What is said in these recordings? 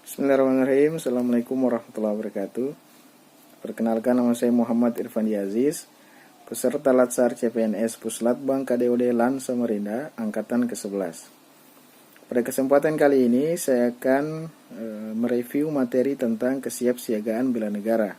Bismillahirrahmanirrahim. Assalamualaikum warahmatullahi wabarakatuh. Perkenalkan, nama saya Muhammad Irfan Aziz, peserta Latsar CPNS Puslatbang KDOD LAN Samarinda, Angkatan ke-11. Pada kesempatan kali ini, saya akan mereview materi tentang kesiapsiagaan bela negara,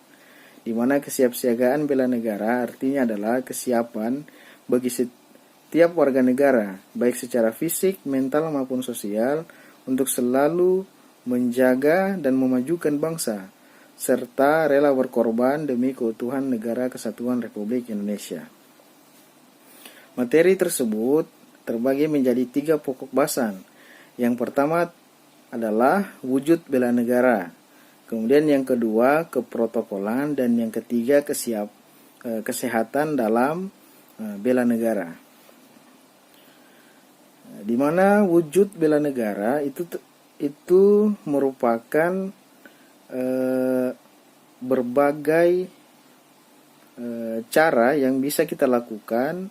di mana kesiapsiagaan bela negara artinya adalah kesiapan bagi setiap warga negara, baik secara fisik, mental, maupun sosial, untuk selalu menjaga dan memajukan bangsa, serta rela berkorban demi keutuhan Negara Kesatuan Republik Indonesia. Materi tersebut terbagi menjadi 3 pokok bahasan. Yang pertama adalah wujud bela negara, kemudian yang kedua keprotokolan, dan yang ketiga kesehatan dalam bela negara. Di mana wujud bela negara itu merupakan berbagai cara yang bisa kita lakukan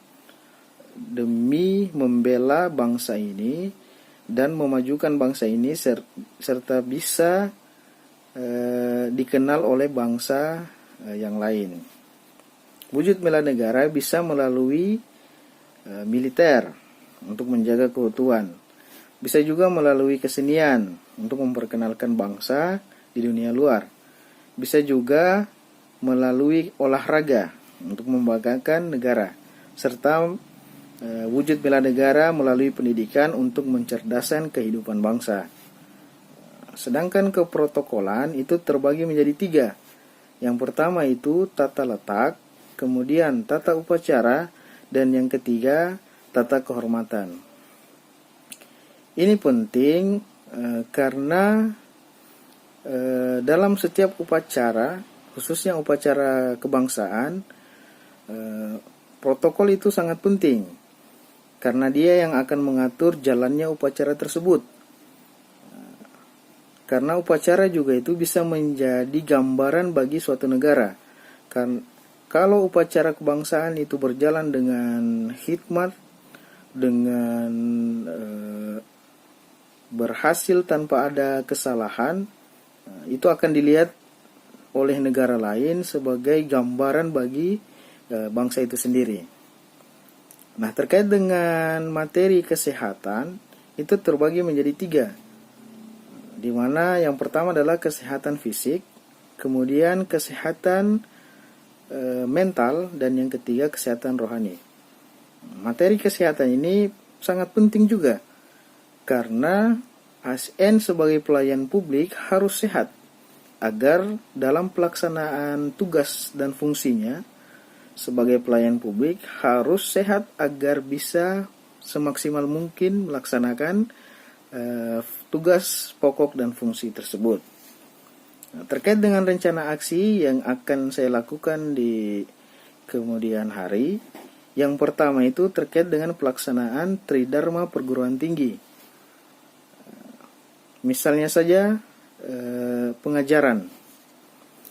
demi membela bangsa ini dan memajukan bangsa ini serta bisa dikenal oleh bangsa yang lain. Wujud bela negara bisa melalui militer untuk menjaga keutuhan, bisa juga melalui kesenian untuk memperkenalkan bangsa di dunia luar, bisa juga melalui olahraga untuk membanggakan negara, serta wujud bela negara melalui pendidikan untuk mencerdaskan kehidupan bangsa. Sedangkan keprotokolan itu terbagi menjadi 3. Yang pertama itu tata letak, kemudian tata upacara, dan yang ketiga tata kehormatan. Ini penting karena dalam setiap upacara, khususnya upacara kebangsaan, protokol itu sangat penting karena dia yang akan mengatur jalannya upacara tersebut. Karena upacara juga itu bisa menjadi gambaran bagi suatu negara. Kalau upacara kebangsaan itu berjalan dengan hikmat, dengan berhasil tanpa ada kesalahan, itu akan dilihat oleh negara lain sebagai gambaran bagi bangsa itu sendiri. Nah, terkait dengan materi kesehatan, itu terbagi menjadi 3, di mana yang pertama adalah kesehatan fisik, kemudian kesehatan mental, dan yang ketiga kesehatan rohani. Materi kesehatan ini sangat penting juga karena ASN sebagai pelayan publik harus sehat agar dalam pelaksanaan tugas dan fungsinya sebagai pelayan publik harus sehat agar bisa semaksimal mungkin melaksanakan tugas pokok dan fungsi tersebut. Nah, terkait dengan rencana aksi yang akan saya lakukan di kemudian hari, yang pertama itu terkait dengan pelaksanaan Tridharma Perguruan Tinggi. Misalnya saja pengajaran.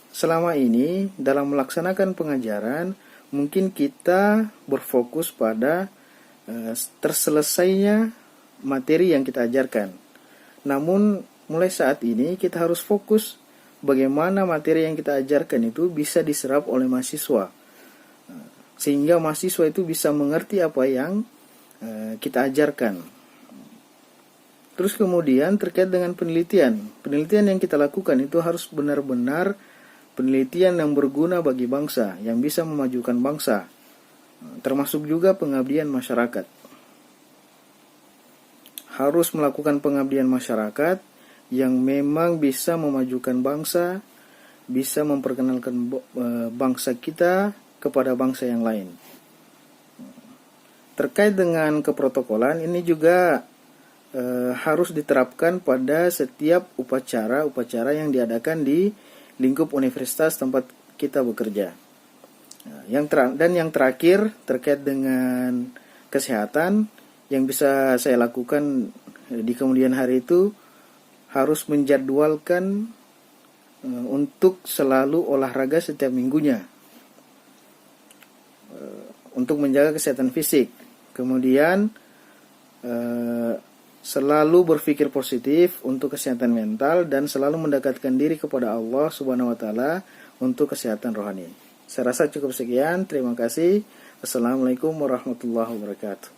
Selama ini dalam melaksanakan pengajaran mungkin kita berfokus pada terselesainya materi yang kita ajarkan. Namun mulai saat ini kita harus fokus bagaimana materi yang kita ajarkan itu bisa diserap oleh mahasiswa, sehingga mahasiswa itu bisa mengerti apa yang kita ajarkan. Terus kemudian terkait dengan penelitian yang kita lakukan itu harus benar-benar penelitian yang berguna bagi bangsa, yang bisa memajukan bangsa, termasuk juga pengabdian masyarakat. Harus melakukan pengabdian masyarakat yang memang bisa memajukan bangsa, bisa memperkenalkan bangsa kita kepada bangsa yang lain. Terkait dengan keprotokolan, ini juga harus diterapkan pada setiap upacara yang diadakan di lingkup universitas tempat kita bekerja. Yang terakhir terkait dengan kesehatan, yang bisa saya lakukan di kemudian hari itu harus menjadwalkan untuk selalu olahraga setiap minggunya untuk menjaga kesehatan fisik. Kemudian selalu berpikir positif untuk kesehatan mental, dan selalu mendekatkan diri kepada Allah Subhanahu wa taala untuk kesehatan rohani. Saya rasa cukup sekian. Terima kasih. Assalamualaikum warahmatullahi wabarakatuh.